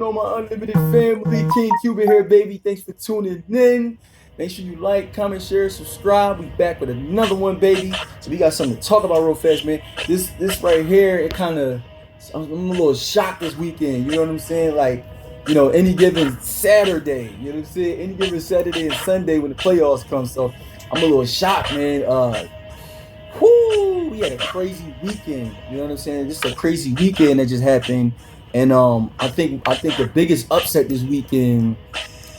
on, my unlimited family? King Cuban here, baby. Thanks for tuning in. Make sure you like, comment, share, subscribe. We back with another one, baby. So we got something to talk about real fast, man. This right here, it kind of, I'm a little shocked this weekend. You know what I'm saying? Like, any given Saturday. You know what I'm saying? Any given Saturday and Sunday when the playoffs come. So I'm a little shocked, man. We had a crazy weekend. You know what I'm saying? Just a crazy weekend that just happened. And I think the biggest upset this weekend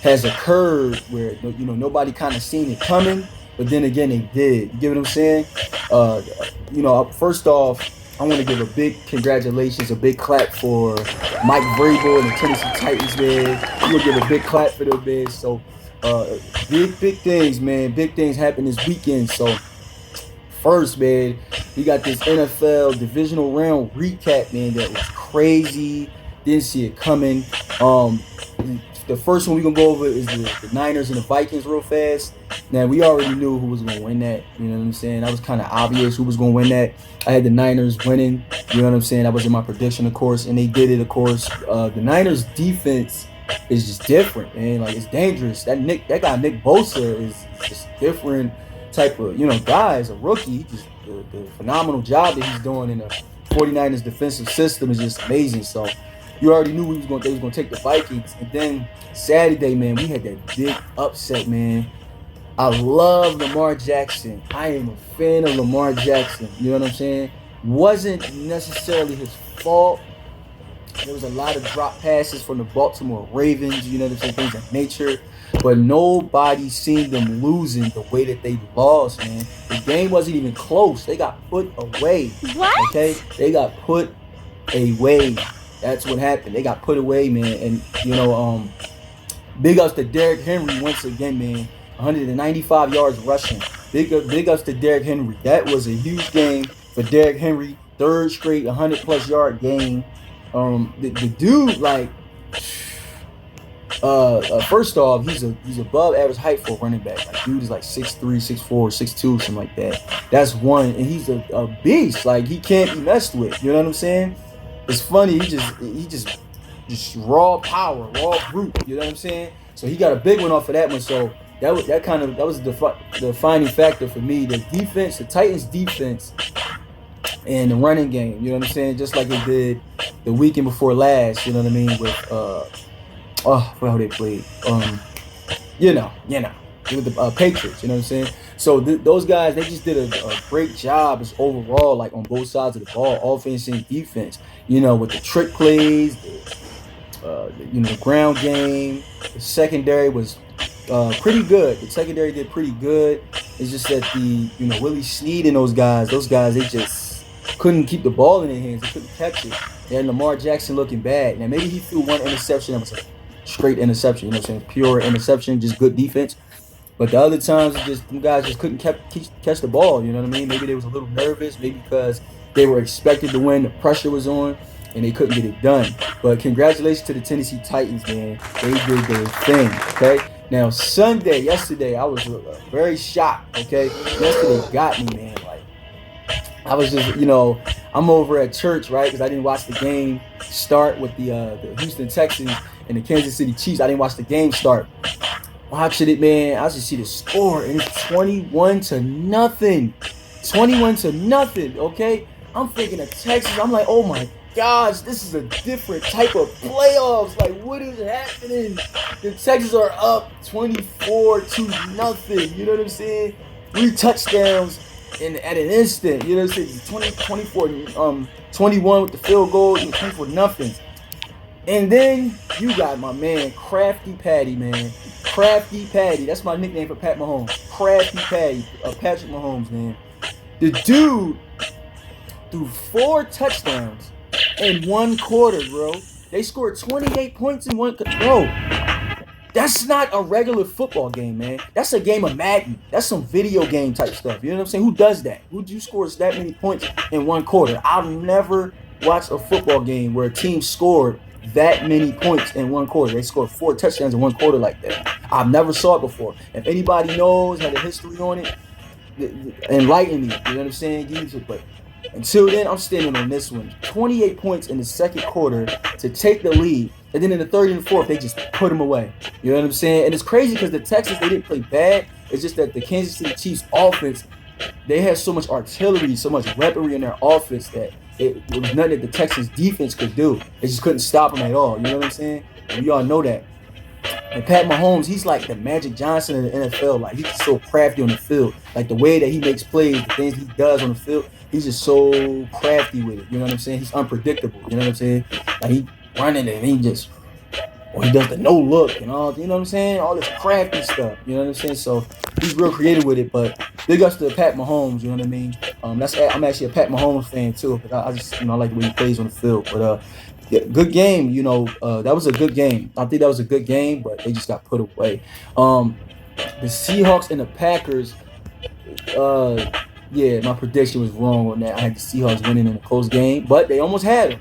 has occurred where nobody kind of seen it coming, but then again they did. You get what I'm saying? First off, I want to give a big congratulations, a big clap for Mike Vrabel and the Tennessee Titans, man. I'm gonna give a big clap for them, man. So big things, man. Big things happen this weekend. So first, man, we got this NFL divisional round recap, man. That was crazy. Didn't see it coming. The first one we're gonna go over is the Niners and the Vikings real fast. Now we already knew who was gonna win that. You know what I'm saying? That was kind of obvious who was gonna win that. I had the Niners winning. You know what I'm saying? That was in my prediction, of course, and they did it, of course. The Niners defense is just different, man. Like, it's dangerous. That guy Nick Bosa is just different type of guy. As a rookie. Just the phenomenal job that he's doing in the 49ers defensive system is just amazing. So you already knew they was going to take the Vikings. And then Saturday, man, we had that big upset, man. I love Lamar Jackson. I am a fan of Lamar Jackson. You know what I'm saying? Wasn't necessarily his fault. There was a lot of drop passes from the Baltimore Ravens, you know what I'm saying, things of nature. But nobody seen them losing the way that they lost, man. The game wasn't even close. They got put away. What? Okay? They got put away. That's what happened. They got put away, man. And, big ups to Derrick Henry once again, man. 195 yards rushing. Big ups to Derrick Henry. That was a huge game for Derrick Henry. Third straight 100-plus yard game. The dude, like, first off, he's above average height for a running back. Like, dude is like 6'3", 6'4", 6'2", something like that. That's one, and he's a beast. Like, he can't be messed with. You know what I'm saying? It's funny. He just raw power, raw brute. You know what I'm saying? So he got a big one off of that one. So that was the defining factor for me. The defense, the Titans defense, and the running game. You know what I'm saying? Just like it did the weekend before last. You know what I mean? With how they played. With the Patriots. You know what I'm saying? So those guys, they just did a great job as overall, like on both sides of the ball, offense and defense. With the trick plays, the ground game. The secondary was pretty good. The secondary did pretty good. It's just that the Willie Snead and those guys, they just couldn't keep the ball in their hands. They couldn't catch it. And Lamar Jackson looking bad. Now maybe he threw one interception that was a straight interception. You know what I'm saying? Pure interception, just good defense. But the other times, them guys just couldn't catch the ball. You know what I mean? Maybe they was a little nervous. Maybe because they were expected to win. The pressure was on, and they couldn't get it done. But congratulations to the Tennessee Titans, man. They did their thing, okay? Now, yesterday, I was very shocked, okay? Yesterday got me, man. Like, I was just, I'm over at church, right? Because I didn't watch the game start with the Houston Texans and the Kansas City Chiefs. I didn't watch the game start. Watching it, man, I just see the score, and it's 21-0. 21-0, okay? I'm thinking of Texas. I'm like, oh my gosh, this is a different type of playoffs. Like, what is happening? The Texans are up 24-0. You know what I'm saying? 3 touchdowns at an instant. You know what I'm saying? 21 with the field goal, 24-0. And then you got my man, Crafty Patty, man. Crafty Patty. That's my nickname for Pat Mahomes. Crafty Patty. Patrick Mahomes, man. The dude threw 4 touchdowns in one quarter, bro. They scored 28 points in one quarter. Bro, that's not a regular football game, man. That's a game of Madden. That's some video game type stuff. You know what I'm saying? Who does that? Who scores that many points in one quarter? I've never watched a football game where a team scored that many points in one quarter. They scored 4 touchdowns in one quarter like that. I've never saw it before. If anybody knows, had a history on it, enlighten me. You know what I'm saying? But Until then, I'm standing on this one. 28 points in the second quarter to take the lead. And then in the third and the fourth, they just put them away. You know what I'm saying? And it's crazy because the Texans, they didn't play bad. It's just that the Kansas City Chiefs offense, they had so much artillery, so much weaponry in their offense that it was nothing that the Texans defense could do. They just couldn't stop them at all. You know what I'm saying? And we all know that. And Pat Mahomes, he's like the Magic Johnson of the NFL. Like, he's so crafty on the field. Like, the way that he makes plays, the things he does on the field, he's just so crafty with it. You know what I'm saying? He's unpredictable. You know what I'm saying? Like, he running and he just, or he does the no look and all, you know what I'm saying? All this crafty stuff. You know what I'm saying? So he's real creative with it. But big ups to Pat Mahomes. You know what I mean? I'm actually a Pat Mahomes fan too. Because I just, I like the way he plays on the field. But yeah, good game. That was a good game. I think that was a good game, but they just got put away. The Seahawks and the Packers. Yeah, my prediction was wrong on that. I had the Seahawks winning in a close game, but they almost had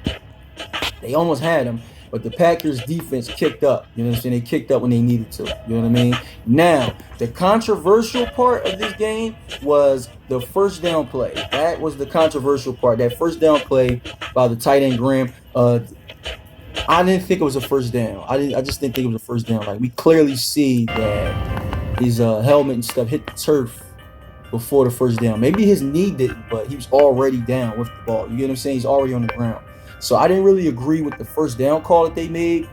them. But the Packers defense kicked up. You know what I'm saying? They kicked up when they needed to. You know what I mean? Now, the controversial part of this game was the first down play. That was the controversial part. That first down play by the tight end Graham. I didn't think it was a first down. I just didn't think it was a first down. Like, we clearly see that his helmet and stuff hit the turf before the first down. Maybe his knee didn't, but he was already down with the ball. You get what I'm saying? He's already on the ground. So I didn't really agree with the first down call that they made.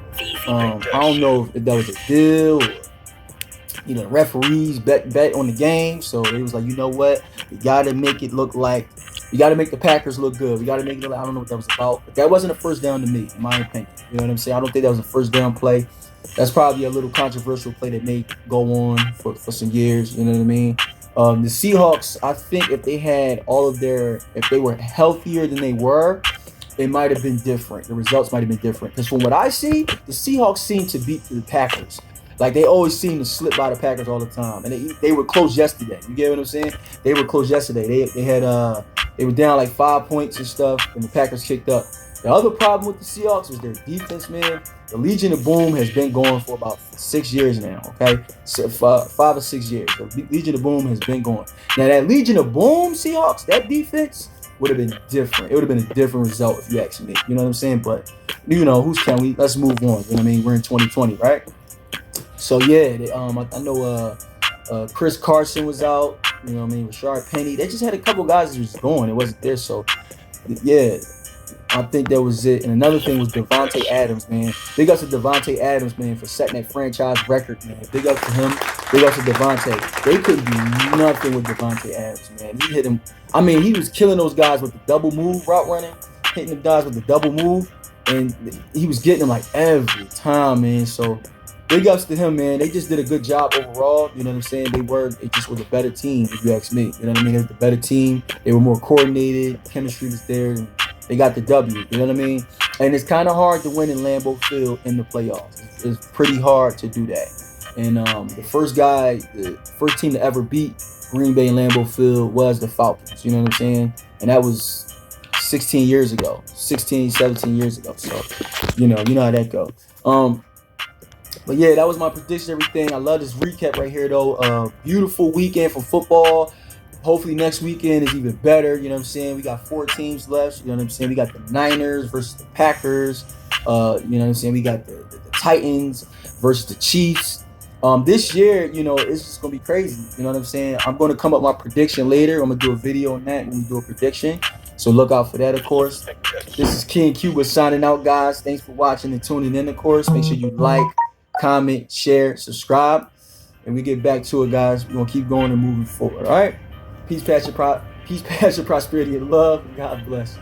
I don't know if that was a deal or, the referees bet on the game. So it was like, you know what? We got to make it look like, we got to make the Packers look good. We got to make it look like, I don't know what that was about. But that wasn't a first down to me, in my opinion. You know what I'm saying? I don't think that was a first down play. That's probably a little controversial play that may go on for some years. You know what I mean? The Seahawks, I think if they were healthier than they were, it might have been different. The results might have been different. Because from what I see, the Seahawks seem to beat the Packers. Like, they always seem to slip by the Packers all the time. And they were close yesterday. You get what I'm saying? They were close yesterday. They were down like 5 points and stuff, and the Packers kicked up. The other problem with the Seahawks was their defense, man. The Legion of Boom has been going for about 6 years now, okay? So 5 or 6 years. The Legion of Boom has been going. Now, that Legion of Boom Seahawks, that defense would have been different. It would have been a different result if you ask me. You know what I'm saying? But, who's counting? Let's move on. You know what I mean? We're in 2020, right? So, yeah, I know Chris Carson was out. You know what I mean? Rashard Penny. They just had a couple guys that was going. It wasn't there. So, yeah, I think that was it. And another thing was Devontae Adams, man. Big ups to Devontae Adams, man, for setting that franchise record, man. Big ups to him. Big ups to Devontae. They couldn't do nothing with Devontae Adams, man. He hit him. I mean, he was killing those guys with the double move route running, hitting them guys with the double move, and he was getting them like every time, man. So big ups to him, man. They just did a good job overall. You know what I'm saying? They just was a better team, if you ask me. You know what I mean? They were the better team. They were more coordinated. Chemistry was there. And they got the W. You know what I mean? And it's kind of hard to win in Lambeau Field in the playoffs. It's pretty hard to do that. And the first team to ever beat Green Bay and Lambeau Field was the Falcons. You know what I'm saying? And that was 17 years ago. So, you know how that go. But yeah, that was my prediction, everything. I love this recap right here, though. Beautiful weekend for football. Hopefully next weekend is even better. You know what I'm saying? We got 4 teams left. You know what I'm saying? We got the Niners versus the Packers. You know what I'm saying? We got the Titans versus the Chiefs. This year, it's just going to be crazy. You know what I'm saying? I'm going to come up with my prediction later. I'm going to do a video on that when we do a prediction. So look out for that, of course. This is King Cuba signing out, guys. Thanks for watching and tuning in, of course. Make sure you like, comment, share, subscribe. And we get back to it, guys. We're going to keep going and moving forward, all right? Peace, passion, prosperity, and love. God bless.